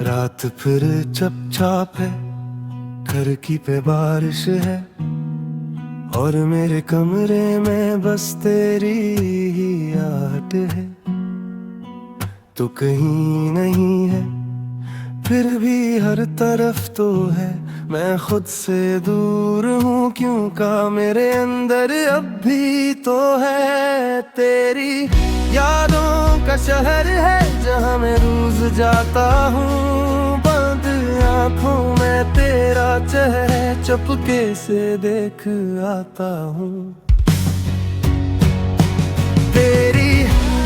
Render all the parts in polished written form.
रात फिर चुपचाप है, खिड़की पे बारिश है और मेरे कमरे में बस तेरी ही आहट है। तू कहीं नहीं है फिर भी हर तरफ तो है, मैं खुद से दूर हूँ क्यों का मेरे अंदर अब भी तो है। तेरी यादों का शहर है जहाँ मैं रोज जाता हूँ, बंद आँखों में तेरा चेहरा चुपके से देख आता हूँ। तेरी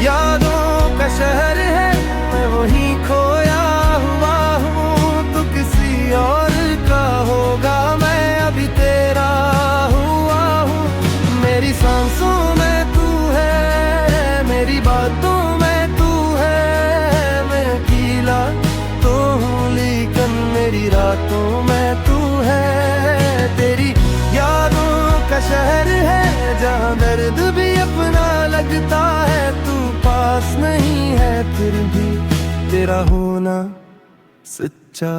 यादों का शहर है, मैं वहीं खोया हुआ हूँ। तू किसी और का होगा, मैं अभी तेरा हुआ हूँ। मेरी सांसों में तू है, मेरी बातों में तू है। मैं अकेला तो हूँ लेकिन मेरी रातों में तू है। तेरी यादों का शहर है जहाँ दर्द भी अपना लगता है। तू पास नहीं है फिर भी तेरा होना सच्चा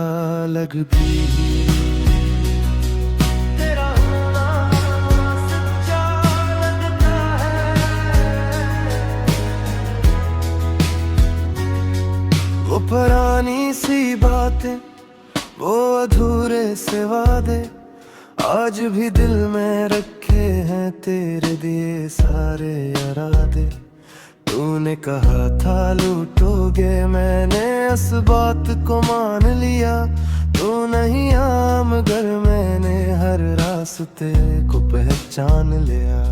लगती है। तेरा होना सच्चा लगता है। वो पुरानी सी बातें, वो अधूरे से वादे आज भी दिल में रखे हैं तेरे दिए सारे इरादे। तूने कहा था लूटोगे, मैंने इस बात को मान लिया। तू नहीं आ मगर मैंने हर रास्ते को पहचान लिया।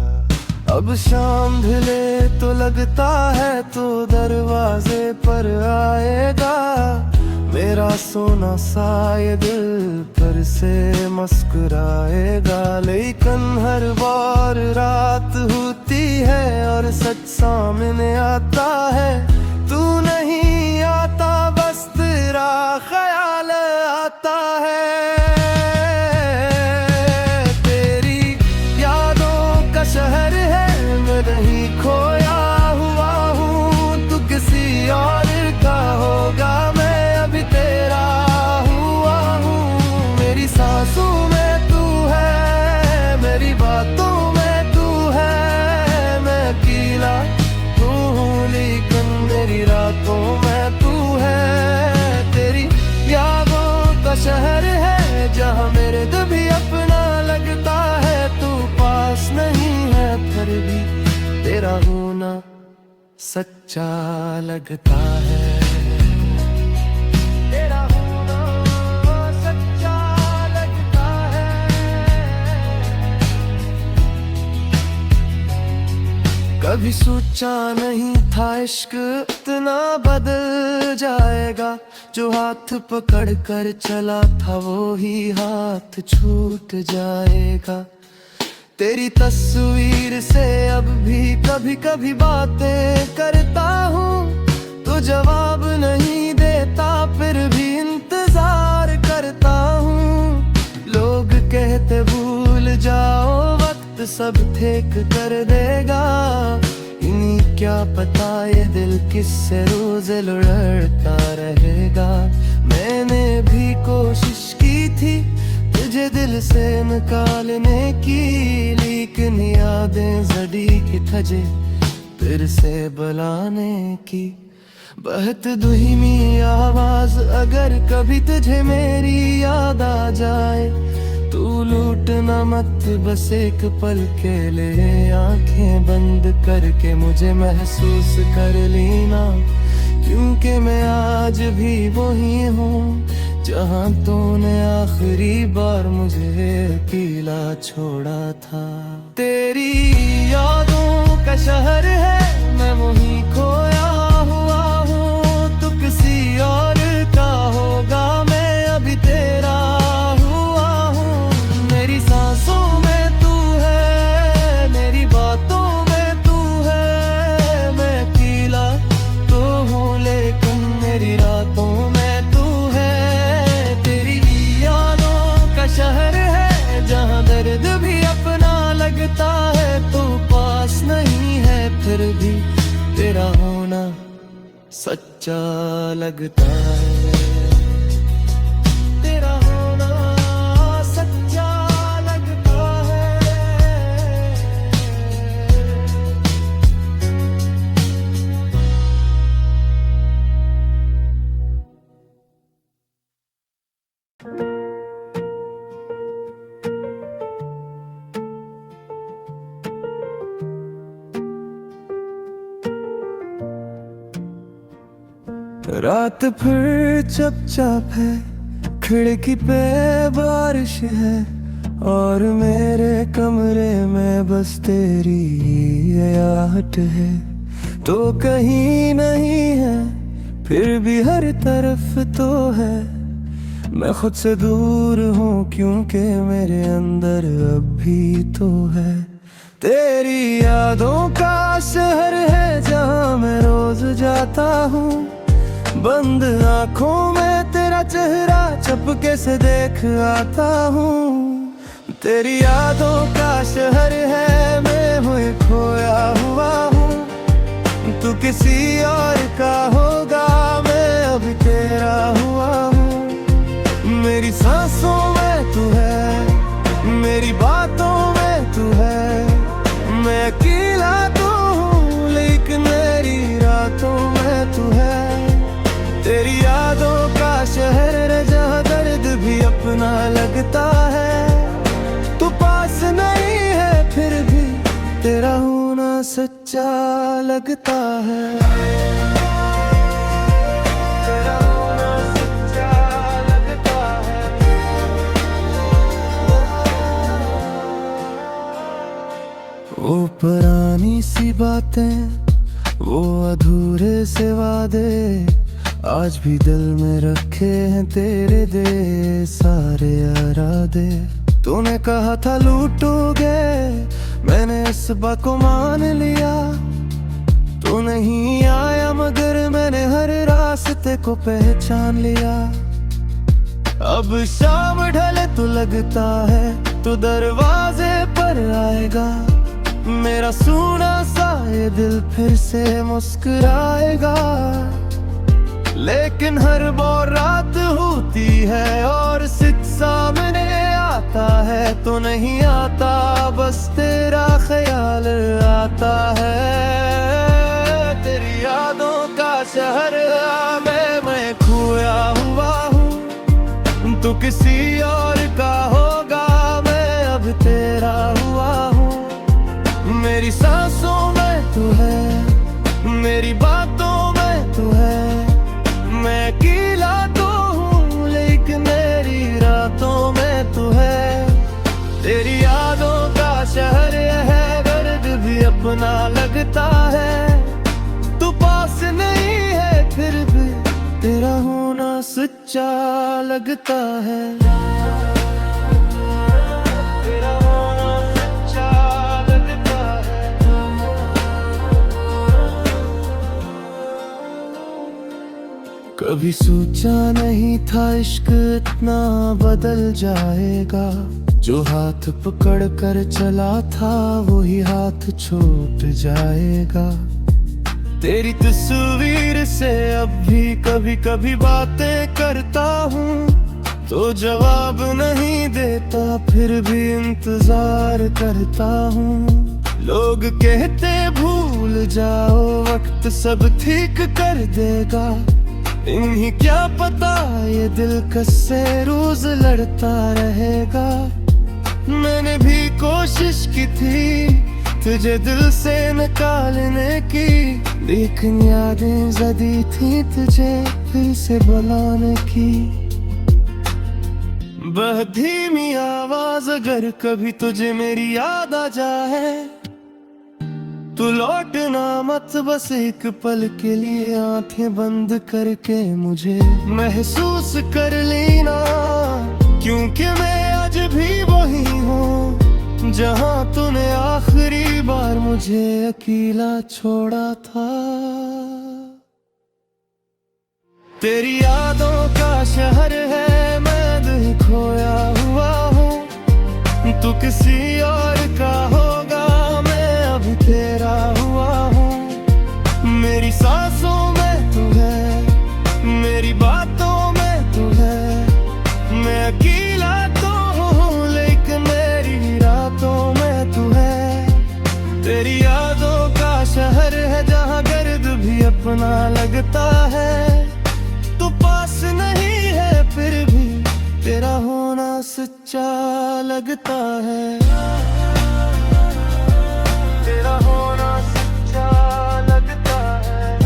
अब शाम ढले तो लगता है तो दरवाजे पर आएगा। मेरा सोना सा ये दिल पर से मुस्कुराएगा। लेकिन हर बार रात होती है और सच सामने आता है। तू नहीं आता बस तेरा ख्याल आता है। तेरी यादों का शहर है, मैं नहीं खोया हुआ हूँ। तू किसी और का होगा, मैं अभी तेरा हुआ हूँ। मेरी सांसों में तू है, मेरी बातों में तू है। मैं अकेला तू हूँ लेकिन मेरी रातों में तू है। तेरी यादों का शहर है जहाँ मेरे दिल भी अपना लगता है। तू पास नहीं है फिर भी तेरा होना सच्चा लगता है। तेरा होना सच्चा लगता है। कभी सोचा नहीं था इश्क इतना बदल जाएगा। जो हाथ पकड़ कर चला था वो ही हाथ छूट जाएगा। तेरी तस्वीर से अब भी कभी कभी बातें करता हूँ। तो जवाब नहीं देता फिर भी इंतजार करता हूँ। लोग कहते भूल जाओ वक्त सब ठीक कर देगा। इन्हीं क्या पता ये दिल किससे रोज लड़ता रहेगा। मैंने भी कोशिश की थी तुझे दिल से निकालने की, लेकिन यादें जड़ी की थजे फिर से बुलाने की। बहत धीमी आवाज अगर कभी तुझे मेरी याद आ जाए। तू लूटना मत बस एक पल के लिए, आंखें बंद करके मुझे महसूस कर लेना। क्योंकि मैं आज भी वही हूँ जहाँ तूने आखिरी बार मुझे अकेला छोड़ा था। तेरी यादों का शहर है, मैं वहीं खोया हुआ हूँ। तू किसी और का होगा, मैं अभी तेरा हुआ हूँ। मेरी सांसों में तू है, मेरी बातों में तू है। मैं अकेला तो हूँ लेकिन मेरी रातों में तू है। तेरी यादों का शहर है जहाँ दर्द भी अपना लगता है। तू पास नहीं है फिर भी तेरा होना सच्चा लगता है। रात फिर चुपचाप है, खिड़की पे बारिश है और मेरे कमरे में बस तेरी आहट है। तो कहीं नहीं है फिर भी हर तरफ तो है। मैं खुद से दूर हूँ क्योंकि मेरे अंदर अब भी तो है। तेरी यादों का शहर है जहाँ मैं रोज जाता हूँ। बंद आँखों में तेरा चेहरा चपके से देख आता हूँ। तेरी यादों का शहर है, मैं हुए खोया हुआ हूँ। तू किसी और का होगा, मैं अभी तेरा हुआ हूँ। मेरी सांसों में तू है, मेरी बातों में तू है। मैं अकेला तो हूँ लेकिन मेरी रातों में तू है। तेरी यादों का शहर है जहाँ दर्द भी अपना लगता है। तू पास नहीं है फिर भी तेरा होना सच्चा लगता है। तेरा होना सच्चा लगता है। वो पुरानी सी बातें, वो अधूरे से वादे आज भी दिल में रखे हैं तेरे दे सारे इरादे। तूने कहा था लूटोगे, मैंने इस बात को मान लिया। तू नहीं आया मगर मैंने हर रास्ते को पहचान लिया। अब शाम ढले तो लगता है तू दरवाजे पर आएगा। मेरा सूना सा ये दिल फिर से मुस्कुराएगा। लेकिन हर वो रात होती है और सिर्फ सामने आता है तो नहीं आता, बस तेरा ख्याल आता है। तेरी यादों का शहर मैं खोया हुआ हूँ। तू किसी और का होगा, मैं अब तेरा हुआ हूँ। मेरी सांसों में तू है, मेरी बातों में तू है। मैं अकेला तो हूँ लेकिन मेरी रातों में तू है। तेरी यादों का शहर है, दर्द भी अपना लगता है। तू पास नहीं है फिर भी तेरा होना सच्चा लगता है। तेरा होना सच्चा लगता है। कभी सोचा नहीं था इश्क इतना बदल जाएगा। जो हाथ पकड़ कर चला था वही हाथ छूट जाएगा। तेरी तस्वीर से अब भी कभी कभी बातें करता हूँ तो जवाब नहीं देता, फिर भी इंतजार करता हूँ। लोग कहते भूल जाओ वक्त सब ठीक कर देगा। इन्हीं क्या पता ये दिल कससे रोज लड़ता रहेगा। मैंने भी कोशिश की थी तुझे दिल से निकालने की, लेकिन यादें ज़दी थी तुझे फिर से बुलाने की। धीमी आवाज अगर कभी तुझे मेरी याद आ जाए तू लौटना मत, बस एक पल के लिए आंखें बंद करके मुझे महसूस कर लेना। क्योंकि मैं आज भी वही हूँ जहाँ तूने आखिरी बार मुझे अकेला छोड़ा था। तेरी यादों का शहर है, मैं दिल खोया हुआ हूँ। तू किसी और का होगा, मैं अभी तेरा हुआ हूँ। मेरी सांसों में तू है, मेरी बातों में तू है। मैं अकेला तो हूँ लेकिन मेरी रातों में तू है। तेरी यादों का शहर है जहाँ गर्द भी अपना लगता है। तू पास नहीं है फिर भी तेरा होना सच्चा लगता है। तेरा होना सच्चा लगता है।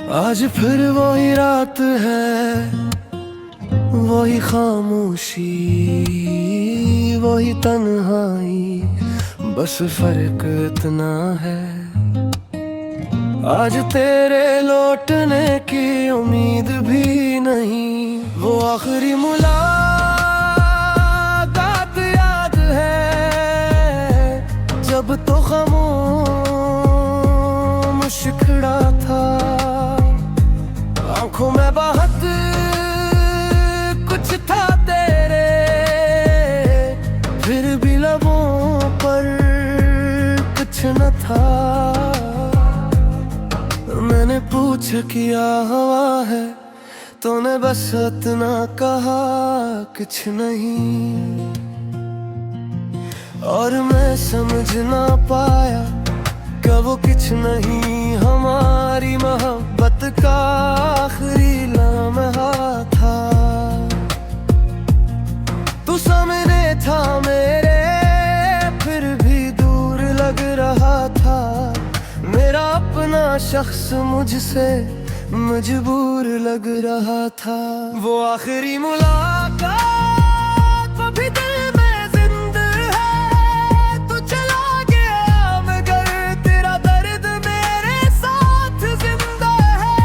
आज फिर वही रात है, वही खामोशी, वही तन्हाई, बस फर्क इतना है आज तेरे लौटने की उम्मीद भी नहीं। वो आखिरी मुलाकात याद है जब तो खामोश खड़ा था, आंखों में बहुत कुछ था तेरे, फिर भी लबों पर कुछ न था। मैंने पूछ किया हुआ है, तूने बस इतना कहा कुछ नहीं, और मैं समझ ना पाया कि वो कुछ नहीं हमारी मोहब्बत का आखिरी लम्हा था। तू सामने था मेरे, फिर भी दूर लग रहा था, मेरा अपना शख्स मुझसे मजबूर लग रहा था। वो आखिरी मुलाकात अभी दिल में जिंदा है, तू चला गया मगर तेरा दर्द मेरे साथ जिंदा है।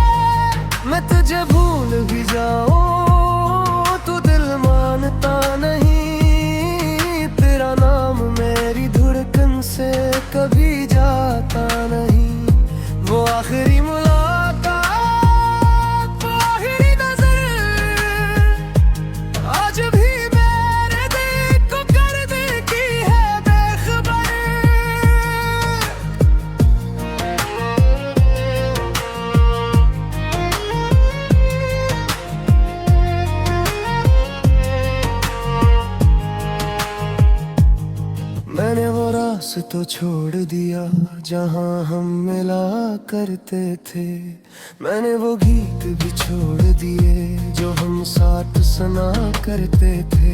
मैं तुझे भूल भी जाऊं तू दिल मानता नहीं, तेरा नाम मेरी धड़कन से कभी जाता नहीं। वो आखिरी मुलाकात, वो आखिरी नजर, आज भी मेरे दिल को कर देती है बेखबर। मैंने वो रास्ता तो छोड़ दिया जहाँ हम मिला करते थे, मैंने वो गीत भी छोड़ दिए जो हम साथ सुना करते थे।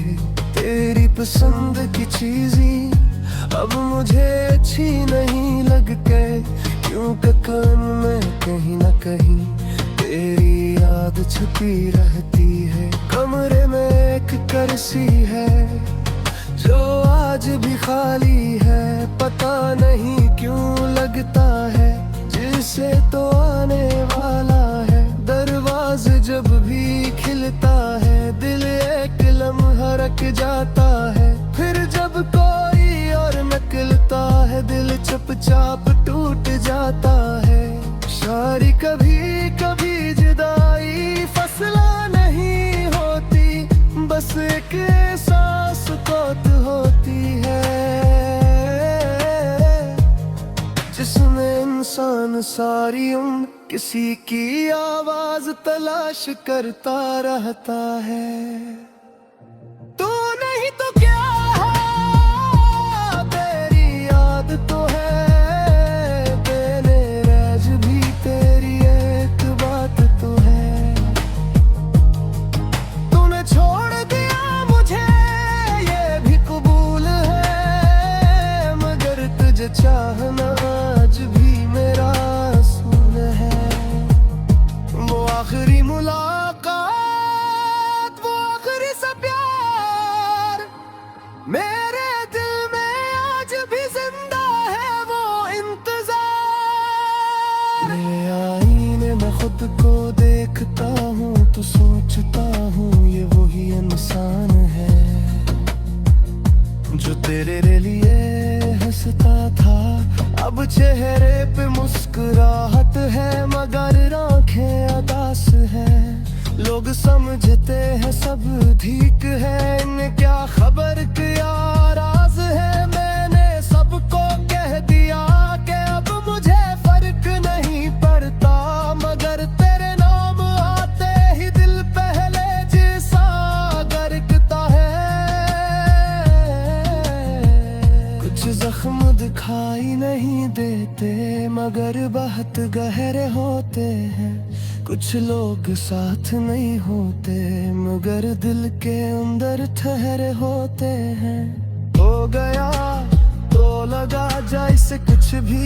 तेरी पसंद की चीज़ें अब मुझे अच्छी नहीं लगते, क्योंकि कान में कहीं ना कहीं तेरी याद छुपी रहती है। कमरे में एक कुर्सी है जो आज भी खाली है, पता नहीं क्यों लगता है जिसे तो आने वाला है। दरवाज़ा जब भी खिलता है दिल एक लम्हा रख जाता है, फिर जब कोई और निकलता है दिल चुपचाप टूट जाता है। शायरी कभी कभी जुदाई फैसला नहीं होती, बस एक एहसास बहुत होती है जिसमें इंसान सारी उम्र किसी की आवाज तलाश करता रहता है। तू नहीं तो क्या है, तेरी याद तो है, तेरे राज भी तेरी एक बात तो है। तूने छोड़ दिया मुझे ये भी कबूल है, मगर तुझे चाहना आज भी मेरा असूल है। वो आखिरी मुलाकात, वो आखिरी सा प्यार मेरे दिल में आज भी जिंदा है। वो इंतजार, मेरे आईने में खुद को देखता हूँ तो सोचता हूँ ये वही इंसान है जो तेरे लिए हंसता था। अब चेहरे पे मुस्कुराहट है मगर आंखें उदास है। लोग समझते हैं सब ठीक है, इन्हें क्या खबर क्या राज है। मैंने सबको कह दिया कि अब मुझे फर्क नहीं पड़ता, मगर तेरे नाम आते ही दिल पहले जैसा गरकता है। कुछ जख्म दिखाई नहीं देते मगर बहुत गहरे होते हैं। कुछ लोग साथ नहीं होते मगर दिल के अंदर ठहरे होते हैं। हो गया तो लगा जैसे कुछ भी